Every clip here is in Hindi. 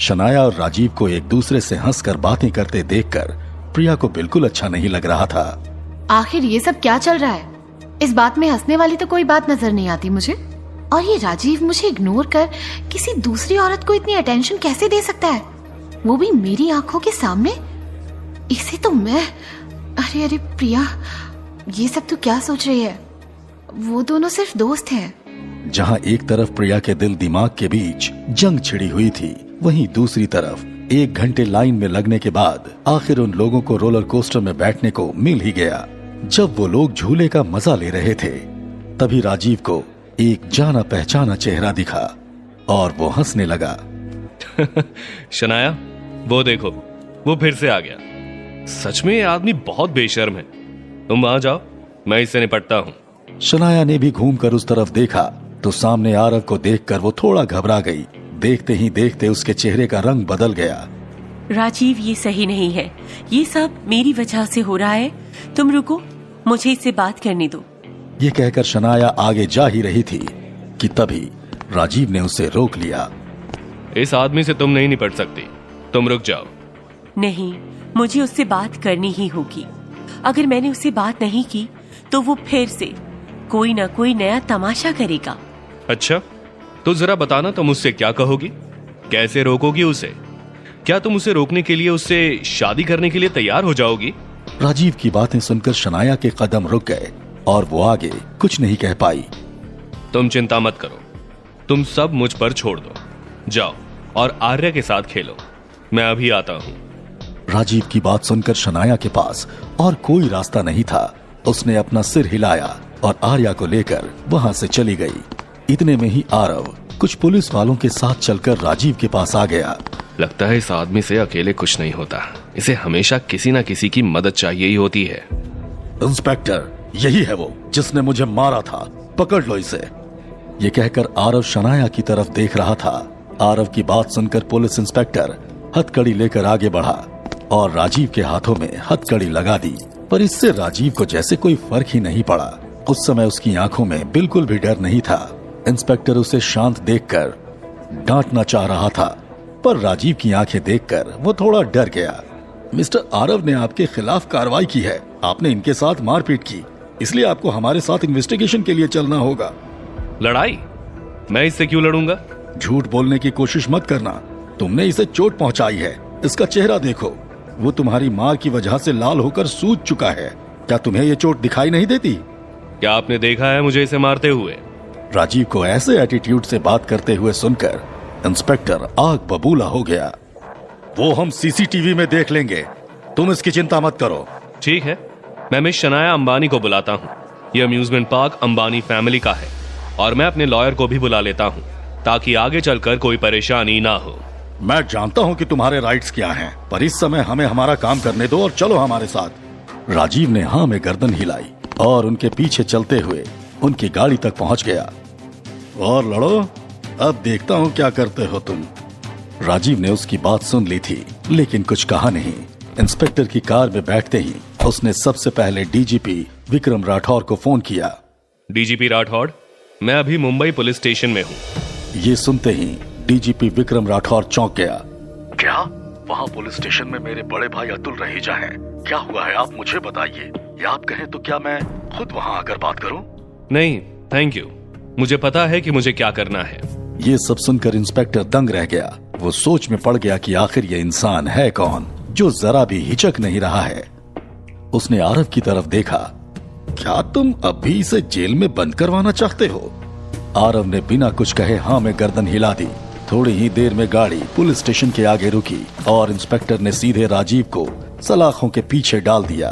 शनाया और राजीव को एक दूसरे से हंसकर बातें करते देखकर प्रिया को बिल्कुल अच्छा नहीं लग रहा था। आखिर ये सब क्या चल रहा है? इस बात में हंसने वाली तो कोई बात नजर नहीं आती मुझे। और ये राजीव मुझे इग्नोर कर किसी दूसरी औरत को इतनी अटेंशन कैसे दे सकता है, वो भी मेरी आंखों के सामने? इसे तो मैं... अरे प्रिया, ये सब तू क्या सोच रही है? वो दोनों सिर्फ दोस्त हैं। जहाँ एक तरफ प्रिया के दिल दिमाग के बीच जंग छिड़ी हुई थी, वहीं दूसरी तरफ 1 घंटे लाइन में लगने के बाद आखिर उन लोगों को रोलर कोस्टर में बैठने को मिल ही गया। जब वो लोग झूले का मजा ले रहे थे, तभी राजीव को एक जाना पहचाना चेहरा दिखा और वो हंसने लगा। शनाया, वो देखो, वो फिर से आ गया। सच में ये आदमी बहुत बेशर्म है। तुम आ जाओ, मैं इससे निपटता हूँ। शनाया ने भी घूमकर उस तरफ देखा तो सामने आरव को देखकर वो थोड़ा घबरा गई। देखते ही देखते उसके चेहरे का रंग बदल गया। राजीव, ये सही नहीं है। ये सब मेरी वजह से हो रहा है। तुम रुको, मुझे इससे बात करने दो। ये कहकर शनाया आगे जा ही रही थी कि तभी राजीव ने उसे रोक लिया। इस आदमी से तुम नहीं निपट सकती, तुम रुक जाओ। नहीं, मुझे उससे बात करनी ही होगी। अगर मैंने उससे बात नहीं की तो वो फिर से कोई ना कोई नया तमाशा करेगा। अच्छा, तो जरा बताना, तुम उससे क्या कहोगी? कैसे रोकोगी उसे? क्या तुम उसे रोकने के लिए उससे शादी करने के लिए तैयार हो जाओगी? राजीव की बातें सुनकर शनाया के कदम रुक गए और वो आगे कुछ नहीं कह पाई। तुम चिंता मत करो, तुम सब मुझ पर छोड़ दो। जाओ और आर्या के साथ खेलो, मैं अभी आता हूँ। राजीव की बात सुनकर शनाया के पास और कोई रास्ता नहीं था। उसने अपना सिर हिलाया और आर्या को लेकर वहां से चली गई। इतने में ही आरव कुछ पुलिस वालों के साथ चलकर राजीव के पास आ गया। लगता है इस आदमी से अकेले कुछ नहीं होता, इसे हमेशा किसी न किसी की मदद चाहिए ही होती है। इंस्पेक्टर, यही है वो जिसने मुझे मारा था, पकड़ लो इसे। ये कहकर आरव शनाया की तरफ देख रहा था। आरव की बात सुनकर पुलिस इंस्पेक्टर हथकड़ी लेकर आगे बढ़ा और राजीव के हाथों में हथकड़ी लगा दी, पर इससे राजीव को जैसे कोई फर्क ही नहीं पड़ा। उस समय उसकी आंखों में बिल्कुल भी डर नहीं था। इंस्पेक्टर उसे शांत देखकर डांटना चाह रहा था, पर राजीव की आंखें देखकर वो थोड़ा डर गया। मिस्टर आरव ने आपके खिलाफ कार्रवाई की है, आपने इनके साथ मारपीट की, इसलिए आपको हमारे साथ इन्वेस्टिगेशन के लिए चलना होगा। लड़ाई? मैं इससे क्यों लड़ूंगा? झूठ बोलने की कोशिश मत करना, तुमने इसे चोट पहुंचाई है। इसका चेहरा देखो, वो तुम्हारी मार की वजह से लाल होकर सूज चुका है। क्या तुम्हें ये चोट दिखाई नहीं देती? क्या आपने देखा है मुझे इसे मारते हुए? राजीव को ऐसे एटीट्यूड से बात करते हुए सुनकर इंस्पेक्टर आग बबूला हो गया। वो हम सीसीटीवी में देख लेंगे, तुम इसकी चिंता मत करो। ठीक है, मैं मिस शनाया अंबानी को बुलाता हूँ। ये अम्यूजमेंट पार्क अंबानी फैमिली का है और मैं अपने लॉयर को भी बुला लेता हूँ ताकि आगे चलकर कोई परेशानी ना हो। मैं जानता हूँ कि तुम्हारे राइट्स क्या हैं, पर इस समय हमें हमारा काम करने दो और चलो हमारे साथ। राजीव ने हाँ में गर्दन हिलाई और उनके पीछे चलते हुए उनकी गाड़ी तक पहुंच गया। और लड़ो, अब देखता हूँ क्या करते हो तुम। राजीव ने उसकी बात सुन ली थी लेकिन कुछ कहा नहीं। इंस्पेक्टर की कार में बैठते ही उसने सबसे पहले डीजीपी विक्रम राठौर को फोन किया। डीजीपी राठौर, मैं अभी मुंबई पुलिस स्टेशन में हूँ। ये सुनते ही डीजीपी विक्रम राठौर चौंक गया। क्या? वहाँ पुलिस स्टेशन में मेरे बड़े भाई अतुल रहेजा हैं। क्या हुआ है, आप मुझे बताइए, या आप कहें तो क्या मैं खुद वहाँ आकर बात करूँ? नहीं, थैंक यू, मुझे पता है कि मुझे क्या करना है। ये सब सुनकर इंस्पेक्टर दंग रह गया। वो सोच में पड़ गया कि आखिर ये इंसान है कौन जो जरा भी हिचक नहीं रहा है। उसने आरव की तरफ देखा। क्या तुम अभी इसे जेल में बंद करवाना चाहते हो? आरव ने बिना कुछ कहे हाँ में गर्दन हिला दी। थोड़ी ही देर में गाड़ी पुलिस स्टेशन के आगे रुकी और इंस्पेक्टर ने सीधे राजीव को सलाखों के पीछे डाल दिया।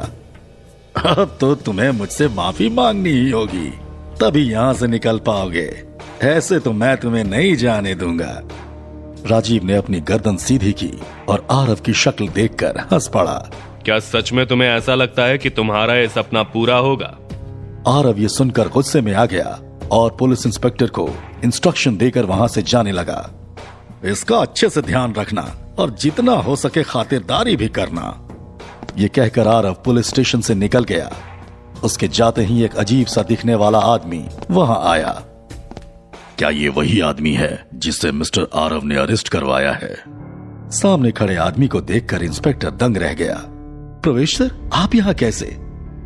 अब तो तुम्हें मुझसे माफी मांगनी ही होगी, तभी यहाँ से निकल पाओगे, ऐसे तो मैं तुम्हें नहीं जाने दूंगा। राजीव ने अपनी गर्दन सीधी की और आरव की शक्ल देखकर हंस पड़ा। क्या सच में तुम्हें ऐसा लगता है कि तुम्हारा ये सपना पूरा होगा? आरव ये सुनकर गुस्से में आ गया और पुलिस इंस्पेक्टर को इंस्ट्रक्शन देकर वहां से जाने लगा। इसका अच्छे से ध्यान रखना और जितना हो सके खातिरदारी भी करना। ये कहकर आरव पुलिस स्टेशन से निकल गया। उसके जाते ही एक अजीब सा दिखने वाला आदमी वहां आया। क्या ये वही आदमी है जिससे मिस्टर आरव ने अरेस्ट करवाया है? सामने खड़े आदमी को देखकर इंस्पेक्टर दंग रह गया। प्रवेश सर, आप यहाँ कैसे?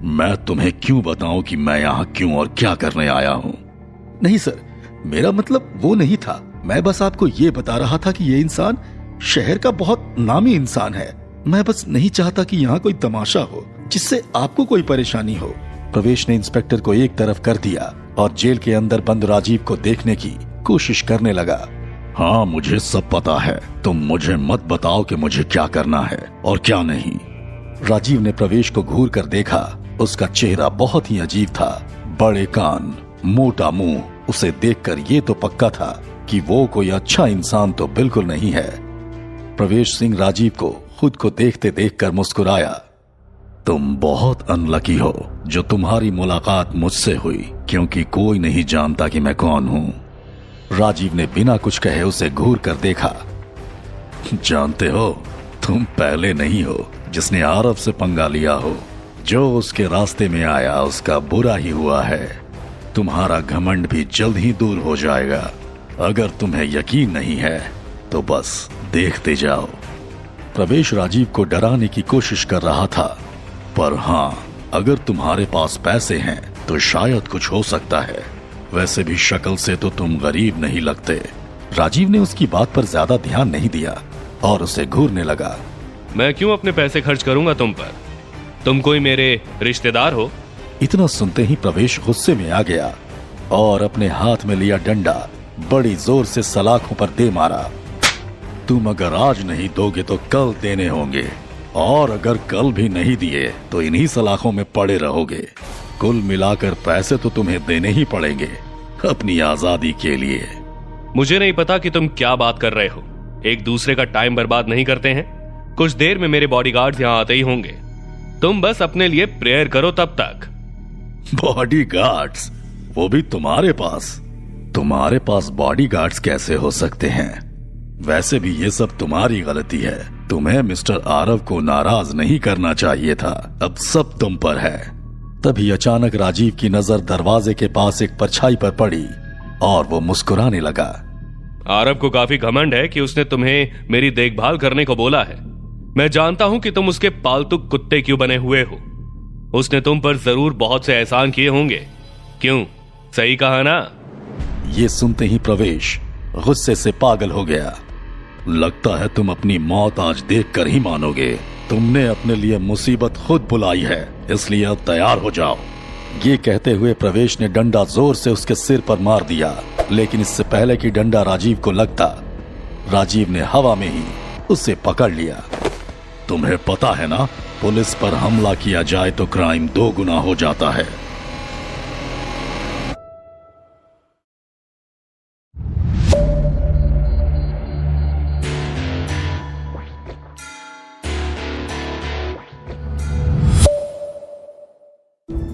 मैं तुम्हें क्यों बताऊं कि मैं यहाँ क्यों और क्या करने आया हूँ? नहीं सर, मेरा मतलब वो नहीं था। मैं बस आपको ये बता रहा था कि ये इंसान शहर का बहुत नामी इंसान है। मैं बस नहीं चाहता कि यहाँ कोई तमाशा हो जिससे आपको कोई परेशानी हो। प्रवेश ने इंस्पेक्टर को एक तरफ कर दिया और जेल के अंदर बंद राजीव को देखने की कोशिश करने लगा। हाँ, मुझे सब पता है। तुम मुझे मत बताओ कि मुझे क्या करना है और क्या नहीं। राजीव ने प्रवेश को घूर कर देखा। उसका चेहरा बहुत ही अजीब था। बड़े कान, मोटा मुंह। उसे देखकर ये तो पक्का था कि वो कोई अच्छा इंसान तो बिल्कुल नहीं है। प्रवेश सिंह राजीव को खुद को देखते देखकर मुस्कुराया। तुम बहुत अनलकी हो जो तुम्हारी मुलाकात मुझसे हुई, क्योंकि कोई नहीं जानता कि मैं कौन हूं। राजीव ने बिना कुछ कहे उसे घूर कर देखा। जानते हो, तुम पहले नहीं हो जिसने आरव से पंगा लिया हो। जो उसके रास्ते में आया उसका बुरा ही हुआ है। तुम्हारा घमंड भी जल्द ही दूर हो जाएगा। अगर तुम्हें यकीन नहीं है तो बस देखते जाओ। प्रवेश राजीव को डराने की कोशिश कर रहा था, पर हाँ, अगर तुम्हारे पास पैसे हैं तो शायद कुछ हो सकता है। वैसे भी शक्ल से तो तुम गरीब नहीं लगते। राजीव ने उसकी बात पर ज्यादा ध्यान नहीं दिया और उसे घूरने लगा। मैं क्यों अपने पैसे खर्च करूंगा तुम पर? तुम कोई मेरे रिश्तेदार हो? इतना सुनते ही प्रवेश गुस्से में आ गया और अपने हाथ में लिया डंडा बड़ी जोर से सलाखों पर दे मारा। तुम अगर आज नहीं दोगे तो कल देने होंगे, और अगर कल भी नहीं दिए तो इन्हीं सलाखों में पड़े रहोगे। कुल मिलाकर पैसे तो तुम्हें देने ही पड़ेंगे अपनी आजादी के लिए। मुझे नहीं पता कि तुम क्या बात कर रहे हो। एक दूसरे का टाइम बर्बाद नहीं करते हैं। कुछ देर में मेरे बॉडीगार्ड्स यहाँ आते ही होंगे। तुम बस अपने लिए प्रेयर करो तब तक। बॉडीगार्ड्स? वो भी तुम्हारे पास? तुम्हारे पास बॉडीगार्ड्स कैसे हो सकते हैं? वैसे भी ये सब तुम्हारी गलती है। तुम्हें मिस्टर आरव को नाराज नहीं करना चाहिए था। अब सब तुम पर है। तभी अचानक राजीव की नजर दरवाजे के पास एक परछाई पर पड़ी और वो मुस्कुराने लगा। आरव को काफी घमंड है कि उसने तुम्हें मेरी देखभाल करने को बोला है। मैं जानता हूं कि तुम उसके पालतू कुत्ते क्यों बने हुए हो। उसने तुम पर जरूर बहुत से एहसान किए होंगे। क्यों, सही कहा ना? ये सुनते ही प्रवेश गुस्से से पागल हो गया। लगता है तुम अपनी मौत आज देखकर ही मानोगे। तुमने अपने लिए मुसीबत खुद बुलाई है, इसलिए अब तैयार हो जाओ। ये कहते हुए प्रवेश ने डंडा जोर से उसके सिर पर मार दिया, लेकिन इससे पहले कि डंडा राजीव को लगता, राजीव ने हवा में ही उसे पकड़ लिया। तुम्हें पता है ना, पुलिस पर हमला किया जाए तो क्राइम 2 गुना हो जाता है।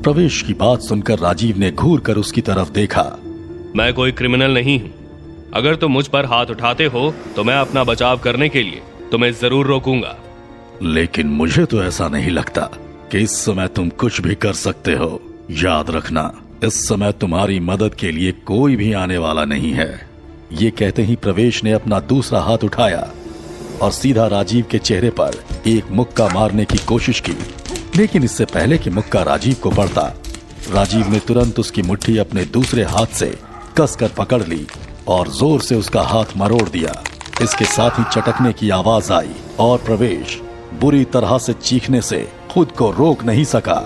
प्रवेश की बात सुनकर राजीव ने घूर कर उसकी तरफ देखा। मैं कोई क्रिमिनल नहीं हूं। अगर तुम मुझ पर हाथ उठाते हो तो मैं अपना बचाव करने के लिए तुम्हें जरूर रोकूंगा। लेकिन मुझे तो ऐसा नहीं लगता कि इस समय तुम कुछ भी कर सकते हो। याद रखना, इस समय तुम्हारी मदद के लिए कोई भी आने वाला नहीं है। ये कहते ही प्रवेश ने अपना दूसरा हाथ उठाया और सीधा राजीव के चेहरे पर एक मुक्का मारने की कोशिश की, लेकिन इससे पहले कि मुक्का राजीव को पड़ता, राजीव ने तुरंत उसकी मुट्ठी अपने दूसरे हाथ से कसकर पकड़ ली और जोर से उसका हाथ मरोड़ दिया। इसके साथ ही चटकने की आवाज आई और प्रवेश बुरी तरह से चीखने से खुद को रोक नहीं सका।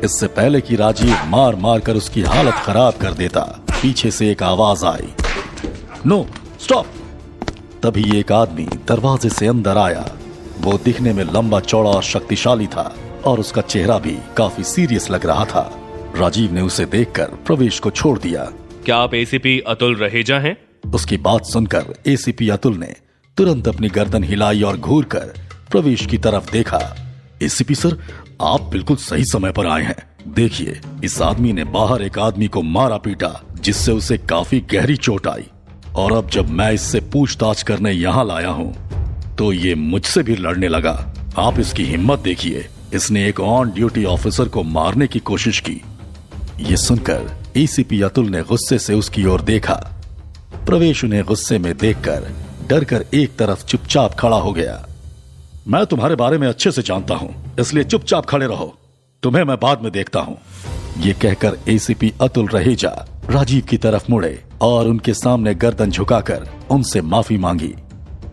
इससे पहले कि राजीव मार मार कर उसकी हालत खराब कर देता, पीछे से एक आवाज आई, नो स्टॉप। तभी एक आदमी दरवाजे से अंदर आया। वो दिखने में लंबा चौड़ा और शक्तिशाली था और उसका चेहरा भी काफी सीरियस लग रहा था। राजीव ने उसे देखकर प्रवेश को छोड़ दिया। क्या आप एसीपी अतुल रहेजा हैं? उसकी बात सुनकर एसीपी अतुल ने तुरंत अपनी गर्दन हिलाई और घूरकर प्रवेश की तरफ देखा। एसीपी सर, आप बिल्कुल सही समय पर आए हैं। देखिए, इस आदमी ने बाहर एक आदमी को मारा पीटा, जिससे उसे काफी गहरी चोट आई, और अब जब मैं इससे पूछताछ करने यहाँ लाया हूँ तो ये मुझसे भी लड़ने लगा। आप इसकी हिम्मत देखिए, इसने एक ऑन ड्यूटी ऑफिसर को मारने की कोशिश की। ये सुनकर एसीपी अतुल ने गुस्से से उसकी ओर देखा। प्रवेश उन्हें गुस्से में देखकर डर कर एक तरफ चुपचाप खड़ा हो गया। मैं तुम्हारे बारे में अच्छे से जानता हूं, इसलिए चुपचाप खड़े रहो, तुम्हें मैं बाद में देखता हूं। ये कहकर एसीपी अतुल रहेजा राजीव की तरफ मुड़े और उनके सामने गर्दन झुकाकर उनसे माफी मांगी।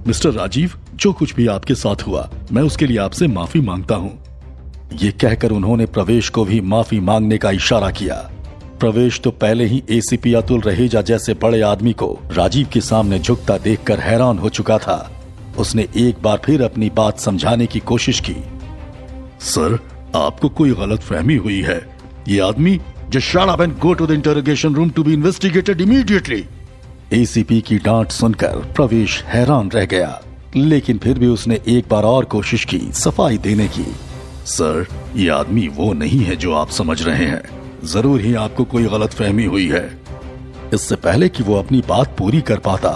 मिस्टर राजीव, जो कुछ भी आपके साथ हुआ मैं उसके लिए आपसे माफी मांगता हूं। ये कहकर उन्होंने प्रवेश को भी माफी मांगने का इशारा किया। प्रवेश तो पहले ही एसीपी अतुल रहेजा जैसे बड़े आदमी को राजीव के सामने झुकता देखकर हैरान हो चुका था। उसने एक बार फिर अपनी बात समझाने की कोशिश की। सर, आपको कोई गलतफहमी हुई है। ये आदमी just shut up and go to the interrogation room to be investigated immediately। ACP की डांट सुनकर प्रवेश हैरान रह गया, लेकिन फिर भी उसने एक बार और कोशिश की सफाई देने की। सर, ये आदमी वो नहीं है जो आप समझ रहे हैं। जरूर ही आपको कोई गलतफहमी हुई है। इससे पहले कि वो अपनी बात पूरी कर पाता,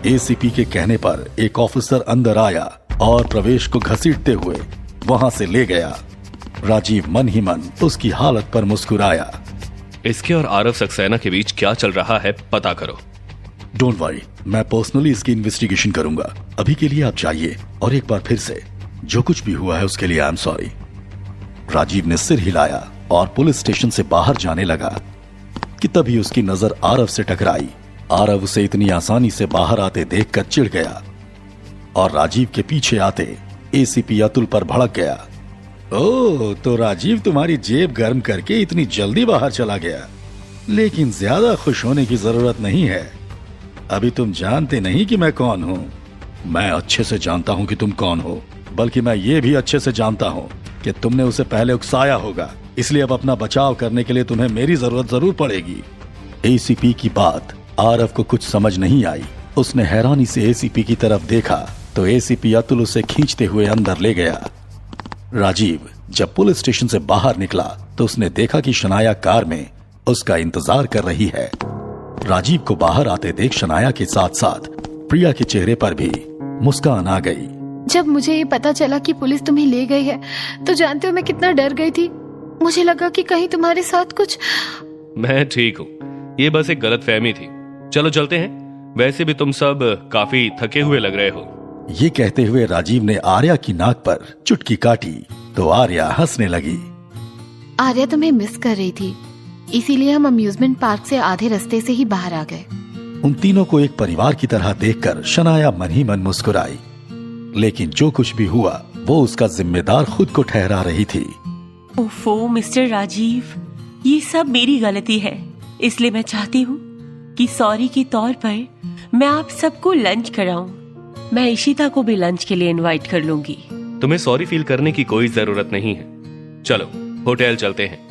एसीपी के कहने पर एक ऑफिसर अंदर आया और प्रवेश को घसीटते हुए वहां से ले गया। राजीव मन ही मन उसकी हालत पर मुस्कुराया। इसके और आरव सक्सेना के बीच क्या चल रहा है पता करो। डोंट वरी, मैं पर्सनली इसकी इन्वेस्टिगेशन करूंगा। अभी के लिए आप जाइए और एक बार फिर से जो कुछ भी हुआ है उसके लिए आई एम सॉरी। राजीव ने सिर हिलाया और पुलिस स्टेशन से बाहर जाने लगा कि तभी उसकी नजर आरव से टकराई। आरव उसे इतनी आसानी से बाहर आते देखकर चिढ़ गया और राजीव के पीछे आते एसीपी अतुल पर भड़क गया। ओह, तो राजीव तुम्हारी जेब गर्म करके इतनी जल्दी बाहर चला गया। लेकिन ज्यादा खुश होने की जरूरत नहीं है। अभी तुम जानते नहीं कि मैं कौन हूँ। मैं अच्छे से जानता हूँ कि तुम कौन हो, बल्कि मैं ये भी अच्छे से जानता हूँ कि तुमने उसे पहले उकसाया होगा। इसलिए अब अपना बचाव करने के लिए तुम्हें मेरी जरूरत जरूर पड़ेगी। एसीपी की बात आरव को कुछ समझ नहीं आई। उसने हैरानी से एसीपी की तरफ देखा तो एसीपी अतुल उसे खींचते हुए अंदर ले गया। राजीव जब पुलिस स्टेशन से बाहर निकला तो उसने देखा कि शनाया कार में उसका इंतजार कर रही है। राजीव को बाहर आते देख शनाया के साथ साथ प्रिया के चेहरे पर भी मुस्कान आ गई। जब मुझे ये पता चला कि पुलिस तुम्हें ले गई है तो जानते हो मैं कितना डर गई थी। मुझे लगा कि कहीं तुम्हारे साथ कुछ। मैं ठीक हूँ, ये बस एक गलतफहमी थी। चलो चलते हैं, वैसे भी तुम सब काफी थके हुए लग रहे हो। ये कहते हुए राजीव ने आर्या की नाक पर चुटकी काटी तो आर्या हंसने लगी। आर्या तुम्हें मिस कर रही थी, इसीलिए हम अम्यूजमेंट पार्क से आधे रास्ते से ही बाहर आ गए। उन तीनों को एक परिवार की तरह देखकर शनाया मन ही मन मुस्कुराई, लेकिन जो कुछ भी हुआ वो उसका जिम्मेदार खुद को ठहरा रही थी। ओफो मिस्टर राजीव, ये सब मेरी गलती है, इसलिए मैं चाहती हूँ कि सॉरी के तौर पर मैं आप सबको लंच कराऊं। मैं इशिता को भी लंच के लिए इनवाइट कर लूंगी। तुम्हें सॉरी फील करने की कोई जरूरत नहीं है। चलो होटल चलते हैं।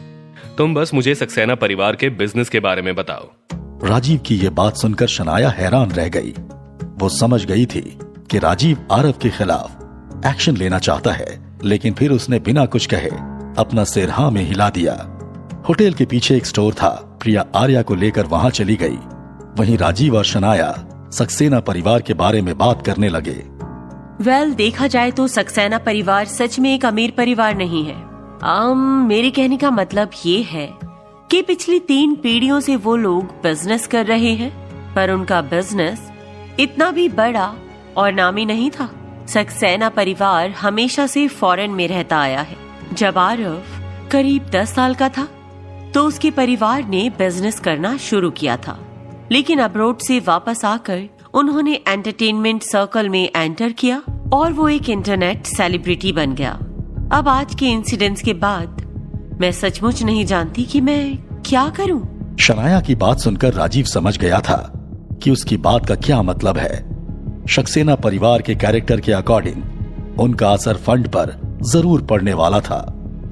तुम बस मुझे सक्सेना परिवार के बिजनेस के बारे में बताओ। राजीव की ये बात सुनकर शनाया हैरान रह गई। वो समझ गई थी कि राजीव आरव के खिलाफ एक्शन लेना चाहता है, लेकिन फिर उसने बिना कुछ कहे अपना सिर हाँ में हिला दिया। होटल के पीछे एक स्टोर था। प्रिया आर्या को लेकर वहां चली गई। वहीं राजीव और शनाया सक्सेना परिवार के बारे में बात करने लगे। वेल, देखा जाए तो सक्सेना परिवार सच में एक अमीर परिवार नहीं है। मेरे कहने का मतलब ये है कि पिछली 3 पीढ़ियों से वो लोग बिजनेस कर रहे हैं, पर उनका बिजनेस इतना भी बड़ा और नामी नहीं था। सक्सेना परिवार हमेशा से फॉरेन में रहता आया है। जब आरव करीब 10 साल का था तो उसके परिवार ने बिजनेस करना शुरू किया था, लेकिन अब्रोड से वापस आकर उन्होंने एंटरटेनमेंट सर्कल में एंटर किया और वो एक इंटरनेट सेलिब्रिटी बन गया। अब आज के इंसिडेंट्स के बाद मैं सचमुच नहीं जानती कि मैं क्या करूं। शनाया की बात सुनकर राजीव समझ गया था कि उसकी बात का क्या मतलब है। सक्सेना परिवार के कैरेक्टर के अकॉर्डिंग उनका असर फंड पर जरूर पड़ने वाला था।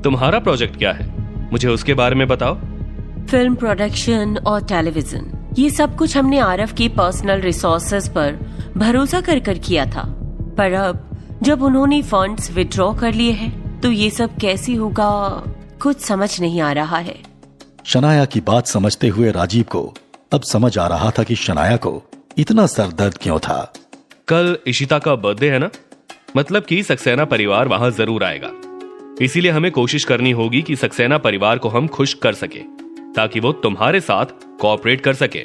तुम्हारा प्रोजेक्ट क्या है, मुझे उसके बारे में बताओ। फिल्म प्रोडक्शन और टेलीविजन, ये सब कुछ हमने आरव के पर्सनल रिसोर्सेज पर भरोसा कर किया था, पर अब जब उन्होंने फंड्स विड्रॉ कर लिए हैं तो ये सब कैसे होगा कुछ समझ नहीं आ रहा है। शनाया की बात समझते हुए राजीव को अब समझ आ रहा था कि शनाया को इतना सरदर्द क्यों था। कल इशिता का बर्थडे है ना, मतलब कि सक्सेना परिवार वहां जरूर आएगा। इसीलिए हमें कोशिश करनी होगी कि सक्सेना परिवार को हम खुश कर सके ताकि वो तुम्हारे साथ कोऑपरेट कर सके।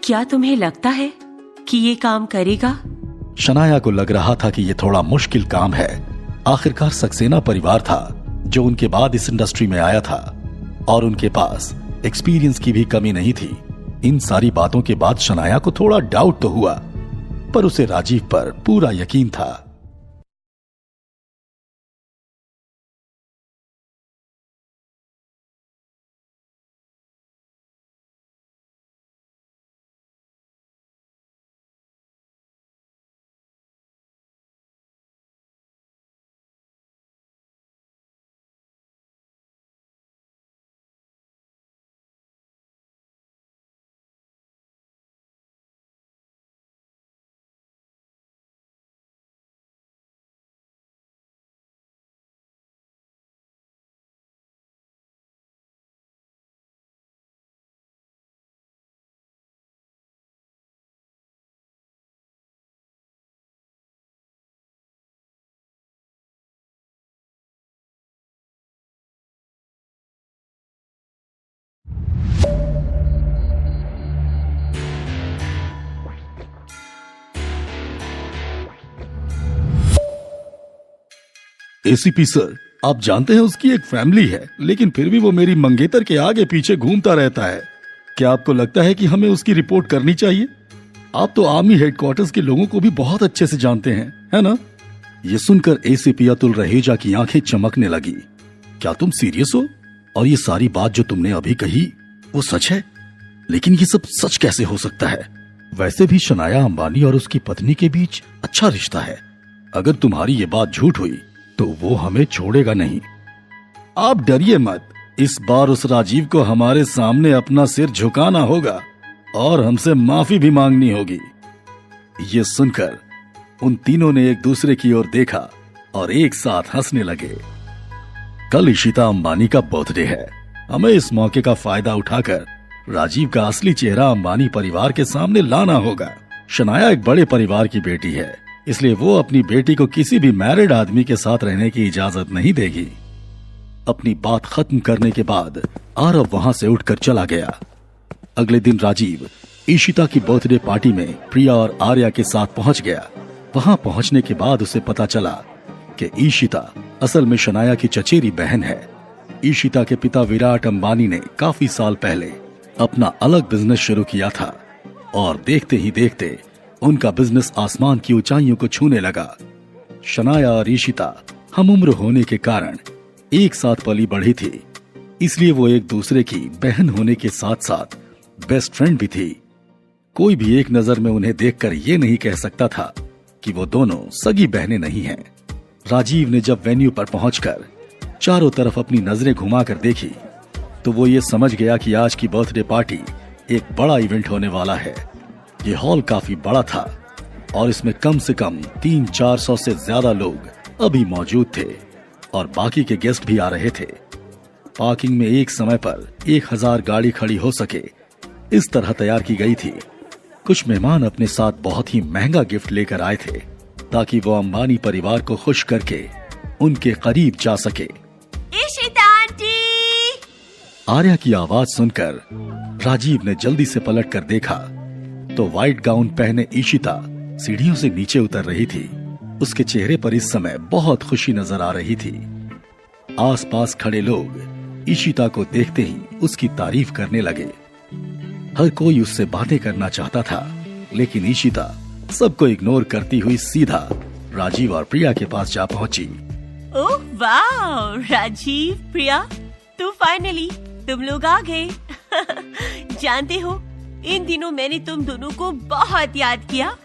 क्या तुम्हें लगता है कि ये काम करेगा? शनाया को लग रहा था कि ये थोड़ा मुश्किल काम है। आखिरकार सक्सेना परिवार था जो उनके बाद इस इंडस्ट्री में आया था और उनके पास एक्सपीरियंस की भी कमी नहीं थी। इन सारी बातों के बाद शनाया को थोड़ा डाउट तो हुआ, पर उसे राजीव पर पूरा यकीन था। एसीपी सर, आप जानते हैं उसकी एक फैमिली है, लेकिन फिर भी वो मेरी मंगेतर के आगे पीछे घूमता रहता है। क्या आपको लगता है कि हमें उसकी रिपोर्ट करनी चाहिए? आप तो आर्मी हेडक्वार्टर्स के लोगों को भी बहुत अच्छे से जानते हैं, है ना? ये सुनकर एसीपी अतुल रहेजा की आंखें चमकने लगी। क्या तुम सीरियस हो? और ये सारी बात जो तुमने अभी कही वो सच है? लेकिन ये सब सच कैसे हो सकता है? वैसे भी शनाया अंबानी और उसकी पत्नी के बीच अच्छा रिश्ता है। अगर तुम्हारी ये बात झूठ हुई तो वो हमें छोड़ेगा नहीं। आप डरिए मत, इस बार उस राजीव को हमारे सामने अपना सिर झुकाना होगा और हमसे माफी भी मांगनी होगी। ये सुनकर उन तीनों ने एक दूसरे की ओर देखा और एक साथ हंसने लगे। कल इशिता अंबानी का बर्थडे है। हमें इस मौके का फायदा उठाकर राजीव का असली चेहरा अंबानी परिवार के सामने लाना होगा। शनाया एक बड़े परिवार की बेटी है, इसलिए वो अपनी बेटी को किसी भी मैरिड आदमी के साथ रहने की इजाजत नहीं देगी। अपनी बात खत्म करने के बाद आरव वहां से उठकर चला गया। अगले दिन राजीव ईशिता की बर्थडे पार्टी में प्रिया और आर्या के साथ पहुंच गया। वहां पहुंचने के बाद उसे पता चला कि ईशिता असल में शनाया की चचेरी बहन है। ईशिता के पिता विराट अंबानी ने काफी साल पहले अपना अलग बिजनेस शुरू किया था और देखते ही देखते उनका बिजनेस आसमान की ऊंचाइयों को छूने लगा। शनाया और ईशिता हम उम्र होने के कारण एक साथ पली बढ़ी थी, इसलिए वो एक दूसरे की बहन होने के साथ साथ बेस्ट फ्रेंड भी थी। कोई भी एक नजर में उन्हें देखकर ये नहीं कह सकता था कि वो दोनों सगी बहनें नहीं हैं। राजीव ने जब वेन्यू पर पहुंचकर चारों तरफ अपनी नजरें घुमाकर देखी तो वो ये समझ गया कि आज की बर्थडे पार्टी एक बड़ा इवेंट होने वाला है। ये हॉल काफी बड़ा था और इसमें कम से कम 300-400 से ज्यादा लोग अभी मौजूद थे और बाकी के गेस्ट भी आ रहे थे। पार्किंग में एक समय पर 1000 गाड़ी खड़ी हो सके इस तरह तैयार की गई थी। कुछ मेहमान अपने साथ बहुत ही महंगा गिफ्ट लेकर आए थे ताकि वो अंबानी परिवार को खुश करके उनके करीब जा सके। इशिता आंटी! आर्या की आवाज सुनकर राजीव ने जल्दी से पलट कर देखा तो व्हाइट गाउन पहने ईशिता सीढ़ियों से नीचे उतर रही थी। उसके चेहरे पर इस समय बहुत खुशी नजर आ रही थी। आसपास खड़े लोग ईशिता को देखते ही उसकी तारीफ करने लगे। हर कोई उससे बातें करना चाहता था, लेकिन ईशिता सबको इग्नोर करती हुई सीधा राजीव और प्रिया के पास जा पहुंची। ओह वाह, राजीव, प्रिया, तो फाइनली तुम लोग आ गए। जानते हो, इन दिनों मैंने तुम दोनों को बहुत याद किया।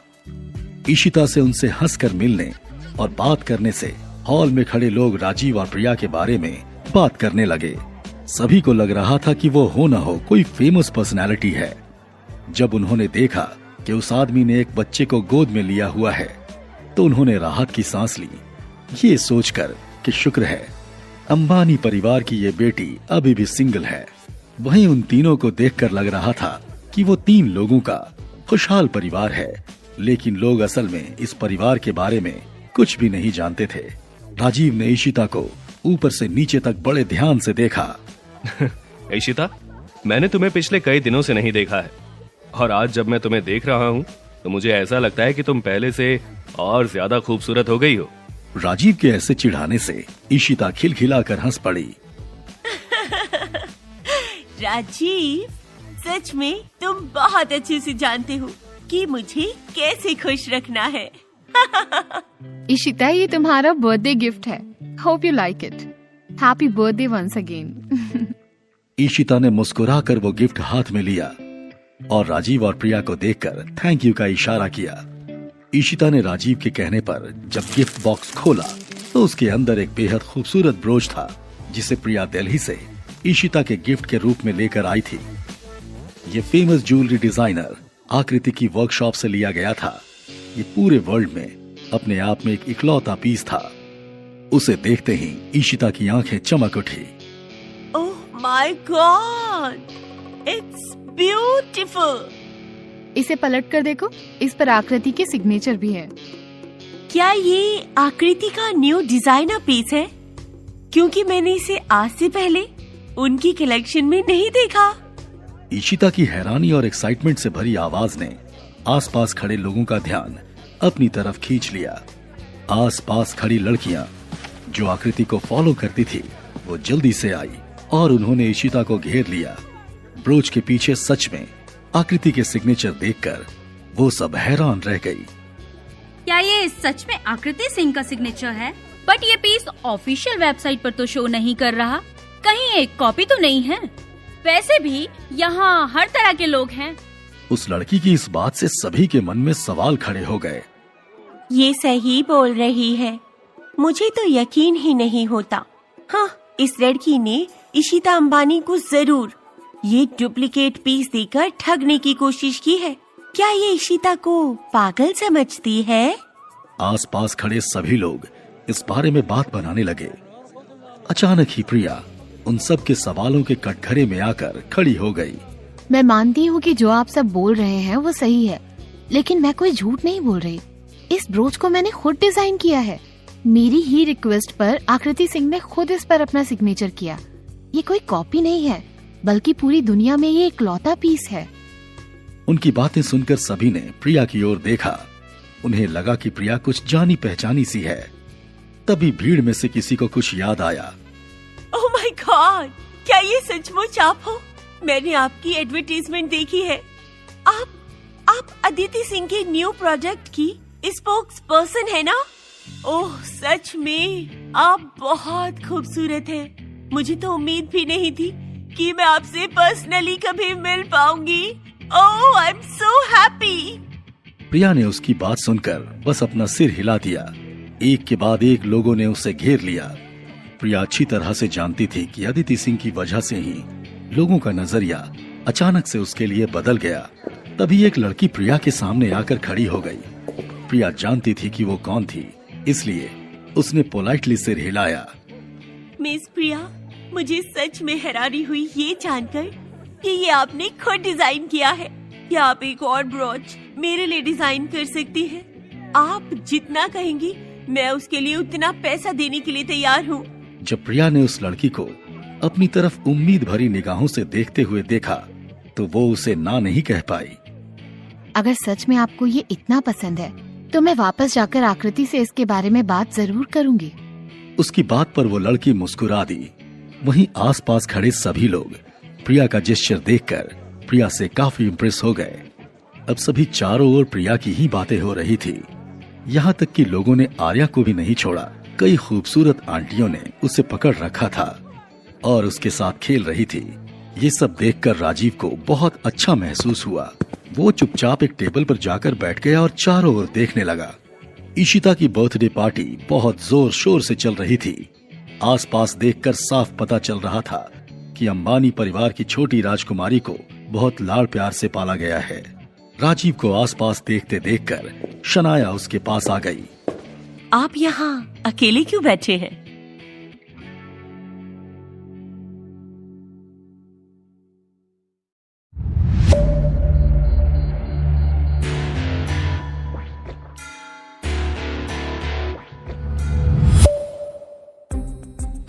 ईशिता से उनसे हंसकर मिलने और बात करने से हॉल में खड़े लोग राजीव और प्रिया के बारे में बात करने लगे। सभी को लग रहा था कि वो हो न हो कोई फेमस पर्सनैलिटी है। जब उन्होंने देखा कि उस आदमी ने एक बच्चे को गोद में लिया हुआ है तो उन्होंने राहत की सांस ली, ये सोचकर कि शुक्र है अंबानी परिवार की ये बेटी अभी भी सिंगल है। वहीं उन तीनों को देखकर लग रहा था कि वो 3 लोगों का खुशहाल परिवार है, लेकिन लोग असल में इस परिवार के बारे में कुछ भी नहीं जानते थे। राजीव ने ईशिता को ऊपर से नीचे तक बड़े ध्यान से देखा। ईशिता, मैंने तुम्हें पिछले कई दिनों से नहीं देखा है और आज जब मैं तुम्हें देख रहा हूँ तो मुझे ऐसा लगता है कि तुम पहले से और ज्यादा खूबसूरत हो गई हो। राजीव के ऐसे चिढ़ाने से ईशिता खिलखिलाकर हंस पड़ी। राजीव, सच में तुम बहुत अच्छे से जानते हो कि मुझे कैसे खुश रखना है। इशिता, ये तुम्हारा बर्थडे गिफ्ट है। Hope you like it. Happy birthday once again. Ishita ने मुस्कुराकर वो गिफ्ट हाथ में लिया और राजीव और प्रिया को देखकर थैंक यू का इशारा किया। ईशिता ने राजीव के कहने पर जब गिफ्ट बॉक्स खोला तो उसके अंदर एक बेहद खूबसूरत ब्रोच था, जिसे प्रिया दिल्ली से ईशिता के गिफ्ट के रूप में लेकर आई थी। ये फेमस ज्वेलरी डिजाइनर आकृति की वर्कशॉप से लिया गया था। ये पूरे वर्ल्ड में अपने आप में एक इकलौता पीस था। उसे देखते ही ईशिता की आंखें चमक उठी। Oh my God, it's beautiful. इसे पलट कर देखो, इस पर आकृति के सिग्नेचर भी है। क्या ये आकृति का न्यू डिजाइनर पीस है? क्योंकि मैंने इसे आज से पहले उनकी कलेक्शन में नहीं देखा। ईशिता की हैरानी और एक्साइटमेंट से भरी आवाज ने आसपास खड़े लोगों का ध्यान अपनी तरफ खींच लिया। आसपास खड़ी लड़कियां जो आकृति को फॉलो करती थी, वो जल्दी से आई और उन्होंने ईशिता को घेर लिया। ब्रोच के पीछे सच में आकृति के सिग्नेचर देखकर वो सब हैरान रह गई। क्या ये सच में आकृति सिंह का सिग्नेचर है? बट ये पीस ऑफिशियल वेबसाइट पर तो शो नहीं कर रहा। कहीं एक कॉपी तो नहीं है? वैसे भी यहाँ हर तरह के लोग हैं। उस लड़की की इस बात से सभी के मन में सवाल खड़े हो गए। ये सही बोल रही है, मुझे तो यकीन ही नहीं होता। हाँ, इस लड़की ने ईशिता अंबानी को जरूर ये डुप्लीकेट पीस देकर ठगने की कोशिश की है। क्या ये ईशिता को पागल समझती है? आसपास खड़े सभी लोग इस बारे में बात बनाने लगे। अचानक ही प्रिया उन सब के सवालों के कटघरे में आकर खड़ी हो गई। मैं मानती हूँ कि जो आप सब बोल रहे हैं वो सही है, लेकिन मैं कोई झूठ नहीं बोल रही। इस ब्रोच को मैंने खुद डिजाइन किया है। मेरी ही रिक्वेस्ट पर आकृति सिंह ने खुद इस पर अपना सिग्नेचर किया। ये कोई कॉपी नहीं है, बल्कि पूरी दुनिया में ये इकलौता पीस है। उनकी बातें सुनकर सभी ने प्रिया की ओर देखा। उन्हें लगा कि प्रिया कुछ जानी पहचानी सी है। तभी भीड़ में से किसी को कुछ याद आया। ओह माय गॉड, क्या ये सचमुच आप हो? मैंने आपकी एडवर्टाइजमेंट देखी है। आप अदिति सिंह के न्यू प्रोजेक्ट की स्पोक्स पर्सन है ना? ओह, सच में आप बहुत खूबसूरत हैं। मुझे तो उम्मीद भी नहीं थी कि मैं आपसे पर्सनली कभी मिल पाऊंगी। ओह, आई एम सो हैप्पी। प्रिया ने उसकी बात सुनकर बस अपना सिर हिला दिया। एक के बाद एक लोगों ने उसे घेर लिया। प्रिया अच्छी तरह से जानती थी कि अदिति सिंह की वजह से ही लोगों का नजरिया अचानक से उसके लिए बदल गया। तभी एक लड़की प्रिया के सामने आकर खड़ी हो गई। प्रिया जानती थी कि वो कौन थी, इसलिए उसने पोलाइटली सिर हिलाया। मिस प्रिया, मुझे सच में हैरानी हुई ये जानकर कि ये आपने खुद डिजाइन किया है। क्या आप एक और ब्रोच मेरे लिए डिजाइन कर सकती हैं? आप जितना कहेंगी मैं उसके लिए उतना पैसा देने के लिए तैयार हूँ। जब प्रिया ने उस लड़की को अपनी तरफ उम्मीद भरी निगाहों से देखते हुए देखा तो वो उसे ना नहीं कह पाई। अगर सच में आपको ये इतना पसंद है तो मैं वापस जाकर आकृति से इसके बारे में बात जरूर करूंगी। उसकी बात पर वो लड़की मुस्कुरा दी। वहीं आसपास खड़े सभी लोग प्रिया का जेस्चर देखकर प्रिया से काफी इम्प्रेस हो गए। अब सभी चारों ओर प्रिया की ही बातें हो रही थी। यहाँ तक कि लोगों ने आर्या को भी नहीं छोड़ा। कई खूबसूरत आंटियों ने उसे पकड़ रखा था और उसके साथ खेल रही थी। ये सब देखकर राजीव को बहुत अच्छा महसूस हुआ। वो चुपचाप एक टेबल पर जाकर बैठ गया और चारों ओर देखने लगा। ईशिता की बर्थडे पार्टी बहुत जोर शोर से चल रही थी। आसपास देखकर साफ पता चल रहा था कि अंबानी परिवार की छोटी राजकुमारी को बहुत लाड़ प्यार से पाला गया है। राजीव को आसपास देखते देखकर शनाया उसके पास आ गई। आप यहाँ अकेले क्यों बैठे हैं?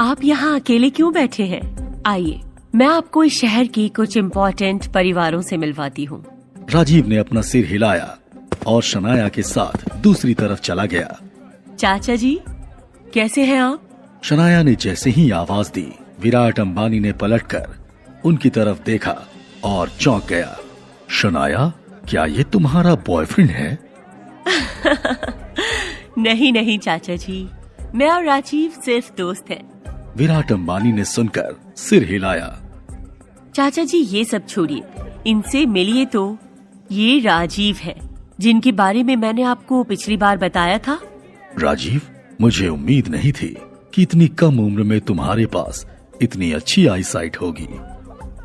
आप यहाँ अकेले क्यों बैठे हैं? आइए, मैं आपको इस शहर की कुछ इम्पोर्टेंट परिवारों से मिलवाती हूँ। राजीव ने अपना सिर हिलाया और शनाया के साथ दूसरी तरफ चला गया। चाचा जी, कैसे हैं आप? शनाया ने जैसे ही आवाज दी, विराट अंबानी ने पलटकर उनकी तरफ देखा और चौंक गया। शनाया, क्या ये तुम्हारा बॉयफ्रेंड है? नहीं नहीं चाचा जी, मैं और राजीव सिर्फ दोस्त हैं। विराट अंबानी ने सुनकर सिर हिलाया। चाचा जी ये सब छोड़िए, इनसे मिलिए तो। ये राजीव है जिनके बारे में मैंने आपको पिछली बार बताया था। राजीव, मुझे उम्मीद नहीं थी कि इतनी कम उम्र में तुम्हारे पास इतनी अच्छी आईसाइट होगी।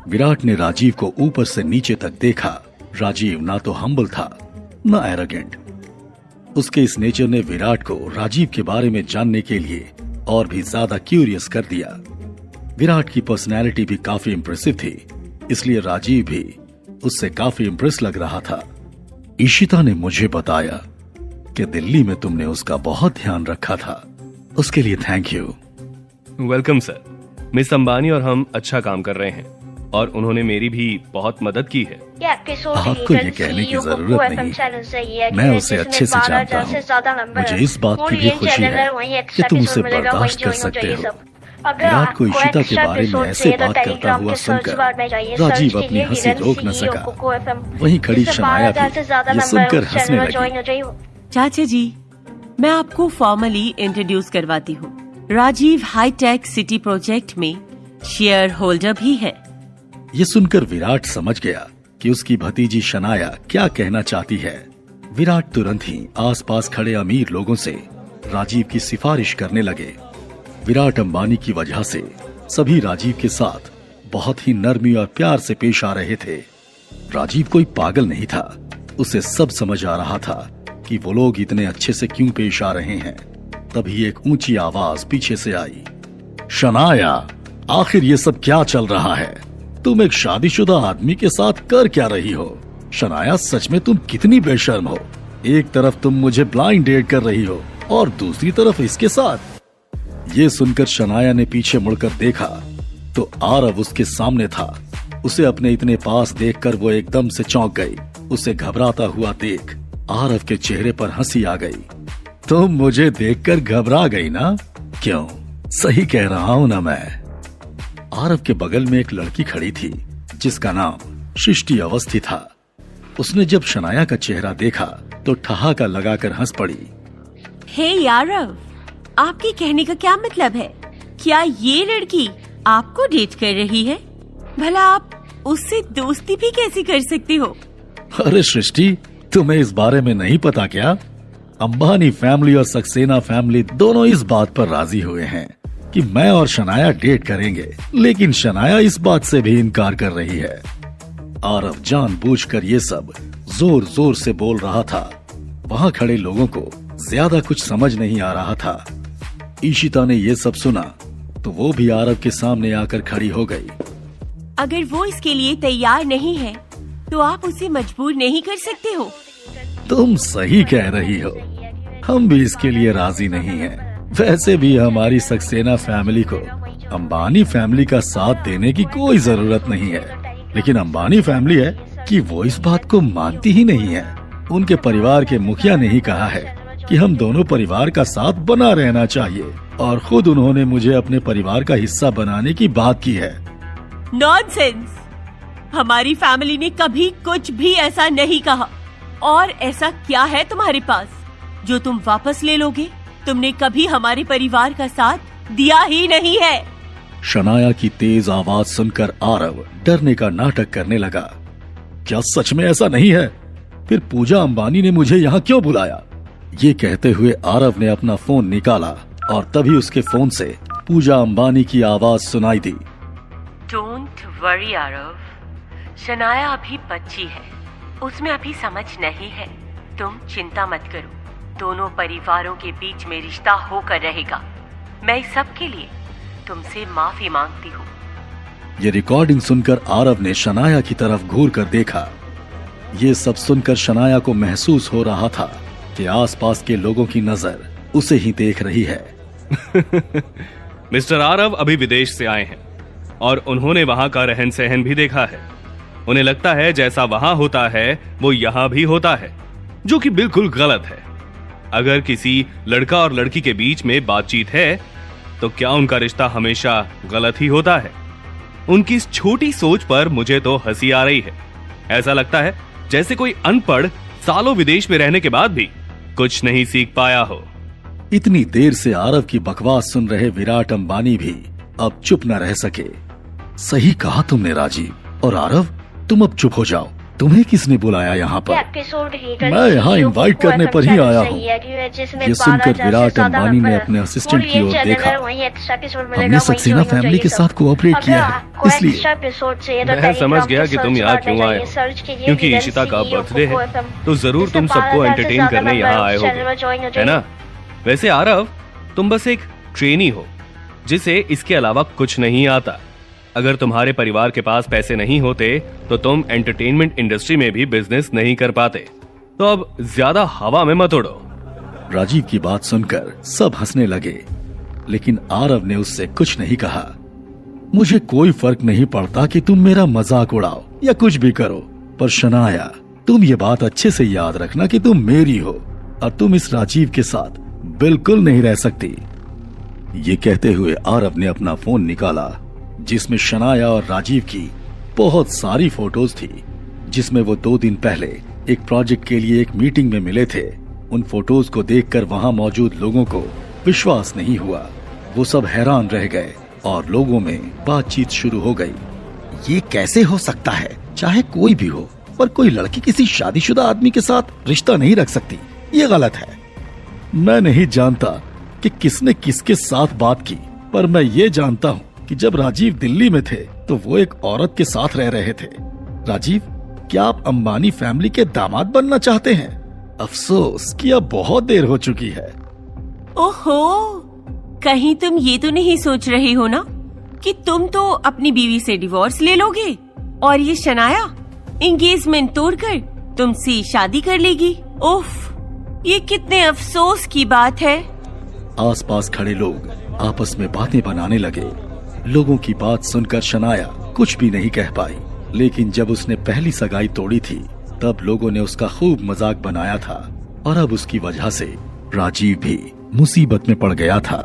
विराट ने राजीव को ऊपर से नीचे तक देखा। राजीव ना तो हम्बल था ना एरोगेंट। उसके इस नेचर ने विराट को राजीव के बारे में जानने के लिए और भी ज्यादा क्यूरियस कर दिया। विराट की पर्सनैलिटी भी काफी इम्प्रेसिव थी, इसलिए राजीव भी उससे काफी इम्प्रेस लग रहा था। ईशिता ने मुझे बताया कि दिल्ली में तुमने उसका बहुत ध्यान रखा था, उसके लिए thank you. Welcome sir. Miss Ambani और हम अच्छा काम कर रहे हैं और उन्होंने मेरी भी बहुत मदद की है। आपको ये कहने की जरूरत नहीं, मैं उसे अच्छे से जानता हूँ। मुझे इस बात की भी खुशी है कि तुम उसे बर्दाश्त कर सकते हो। विराट को ईशिता के बारे में ऐसे बात करता हुआ सुनकर राजीव अपनी हंसी रोक न सका। वहीं खड़ी शनाया भी ये सुनकर हंसने लगी। चाचा जी, मैं आपको फॉर्मली इंट्रोड्यूस करवाती हूँ। राजीव हाईटेक सिटी प्रोजेक्ट में शेयर होल्डर भी है। ये सुनकर विराट समझ गया कि उसकी भतीजी शनाया क्या कहना चाहती है। विराट तुरंत ही आसपास खड़े अमीर लोगों से राजीव की सिफारिश करने लगे। विराट अंबानी की वजह से सभी राजीव के साथ बहुत ही नरमी और प्यार से पेश आ रहे थे। राजीव कोई पागल नहीं था, उसे सब समझ आ रहा था कि वो लोग इतने अच्छे से क्यों पेश आ रहे हैं। तभी एक ऊंची आवाज पीछे से आई। शनाया, आखिर ये सब क्या चल रहा है? तुम एक शादीशुदा आदमी के साथ कर क्या रही हो? शनाया, सच में तुम कितनी बेशर्म हो। एक तरफ तुम मुझे ब्लाइंड डेट कर रही हो और दूसरी तरफ इसके साथ। ये सुनकर शनाया ने पीछे मुड़कर देखा तो आरव उसके सामने था। उसे अपने इतने पास देखकर वो एकदम से चौंक गई। उसे घबराता हुआ देख आरव के चेहरे पर हंसी आ गई। तुम मुझे देखकर घबरा गई ना? क्यों, सही कह रहा हूँ ना मैं। आरव के बगल में एक लड़की खड़ी थी जिसका नाम सृष्टि अवस्थी था। उसने जब शनाया का चेहरा देखा तो ठहाका लगाकर हंस पड़ी। हे आरव, आपके कहने का क्या मतलब है? क्या ये लड़की आपको डेट कर रही है? भला आप उससे दोस्ती भी कैसे कर सकती हो? अरे सृष्टि, तुम्हें इस बारे में नहीं पता क्या? अंबानी फैमिली और सक्सेना फैमिली दोनों इस बात पर राजी हुए हैं कि मैं और शनाया डेट करेंगे, लेकिन शनाया इस बात से भी इनकार कर रही है। आरव जानबूझकर ये सब जोर जोर से बोल रहा था। वहाँ खड़े लोगों को ज्यादा कुछ समझ नहीं आ रहा था। ईशिता ने ये सब सुना तो वो भी आरव के सामने आकर खड़ी हो गई। अगर वो इसके लिए तैयार नहीं है तो आप उसे मजबूर नहीं कर सकते हो। तुम सही कह रही हो, हम भी इसके लिए राजी नहीं हैं। वैसे भी हमारी सक्सेना फैमिली को अंबानी फैमिली का साथ देने की कोई जरूरत नहीं है, लेकिन अंबानी फैमिली है कि वो इस बात को मानती ही नहीं है। उनके परिवार के मुखिया ने ही कहा है कि हम दोनों परिवार का साथ बना रहना चाहिए और खुद उन्होंने मुझे अपने परिवार का हिस्सा बनाने की बात की है। नॉनसेंस! हमारी फैमिली ने कभी कुछ भी ऐसा नहीं कहा। और ऐसा क्या है तुम्हारे पास जो तुम वापस ले लोगे? तुमने कभी हमारे परिवार का साथ दिया ही नहीं है। शनाया की तेज आवाज सुनकर आरव डरने का नाटक करने लगा। क्या सच में ऐसा नहीं है? फिर पूजा अंबानी ने मुझे यहाँ क्यों बुलाया? ये कहते हुए आरव ने अपना फोन निकाला और तभी उसके फोन से पूजा अंबानी की आवाज सुनाई दी। डोंट वरी आरव, शनाया अभी बच्ची है, उसमें अभी समझ नहीं है। तुम चिंता मत करो, दोनों परिवारों के बीच में रिश्ता होकर रहेगा। मैं इस सब के लिए तुमसे माफी मांगती हूँ। ये रिकॉर्डिंग सुनकर आरव ने शनाया की तरफ घूर कर देखा। ये सब सुनकर शनाया को महसूस हो रहा था कि आसपास के लोगों की नजर उसे ही देख रही है। मिस्टर आरव अभी विदेश से आए हैं और उन्होंने वहां का रहन सहन भी देखा है। उन्हें लगता है जैसा वहां होता है वो यहाँ भी होता है। जो कि बिल्कुल गलत है। अगर किसी लड़का और लड़की के बीच में बातचीत है तो क्या उनका रिश्ता हमेशा गलत ही होता है? उनकी इस छोटी सोच पर मुझे तो हंसी आ रही है। ऐसा लगता है जैसे कोई अनपढ़ सालों विदेश में रहने के बाद भी कुछ नहीं सीख पाया हो। इतनी देर से आरव की बकवास सुन रहे विराट अंबानी भी अब चुप न रह सके। सही कहा तुमने राजीव, और आरव तुम अब चुप हो जाओ। तुम्हें किसने बुलाया यहाँ पर? मैं यहाँ इनवाइट करने पर ही आया हूँ। ये सुनकर विराट अंबानी ने अपने असिस्टेंट की ओर देखा। हमने सक्सेना फैमिली के साथ कोऑपरेट किया है, इसलिए मैं समझ गया कि तुम यहाँ क्यों आए हो, क्योंकि इशिता का बर्थडे है तो जरूर तुम सबको एंटरटेन करने यहाँ आए होगे, है ना? वैसे आरव, तुम बस एक ट्रेनी हो जिसे इसके अलावा कुछ नहीं आता। अगर तुम्हारे परिवार के पास पैसे नहीं होते तो तुम एंटरटेनमेंट इंडस्ट्री में भी बिजनेस नहीं कर पाते। तो अब ज्यादा हवा में मत उड़ो। राजीव की बात सुनकर सब हंसने लगे, लेकिन आरव ने उससे कुछ नहीं कहा। मुझे कोई फर्क नहीं पड़ता कि तुम मेरा मजाक उड़ाओ या कुछ भी करो, पर शनाया, तुम ये बात अच्छे से याद रखना कि तुम मेरी हो और तुम इस राजीव के साथ बिल्कुल नहीं रह सकती। ये कहते हुए आरव ने अपना फोन निकाला, जिसमें शनाया और राजीव की बहुत सारी फोटोज थी, जिसमें वो 2 दिन पहले एक प्रोजेक्ट के लिए एक मीटिंग में मिले थे। उन फोटोज को देखकर वहां मौजूद लोगों को विश्वास नहीं हुआ। वो सब हैरान रह गए और लोगों में बातचीत शुरू हो गई। ये कैसे हो सकता है? चाहे कोई भी हो, पर कोई लड़की किसी शादीशुदा आदमी के साथ रिश्ता नहीं रख सकती। ये गलत है। मैं नहीं जानता कि किसने किसके साथ बात की, पर मैं ये जानता हूँ कि जब राजीव दिल्ली में थे तो वो एक औरत के साथ रह रहे थे। राजीव, क्या आप अंबानी फैमिली के दामाद बनना चाहते हैं? अफसोस कि अब बहुत देर हो चुकी है। ओहो, कहीं तुम ये तो नहीं सोच रहे हो ना कि तुम तो अपनी बीवी से डिवोर्स ले लोगे और ये शनाया एंगेजमेंट तोड़कर तुमसे शादी कर लेगी? उफ, ये कितने अफसोस की बात है। आसपास खड़े लोग आपस में बातें बनाने लगे। लोगों की बात सुनकर शनाया कुछ भी नहीं कह पाई, लेकिन जब उसने पहली सगाई तोड़ी थी तब लोगों ने उसका खूब मजाक बनाया था और अब उसकी वजह से राजीव भी मुसीबत में पड़ गया था।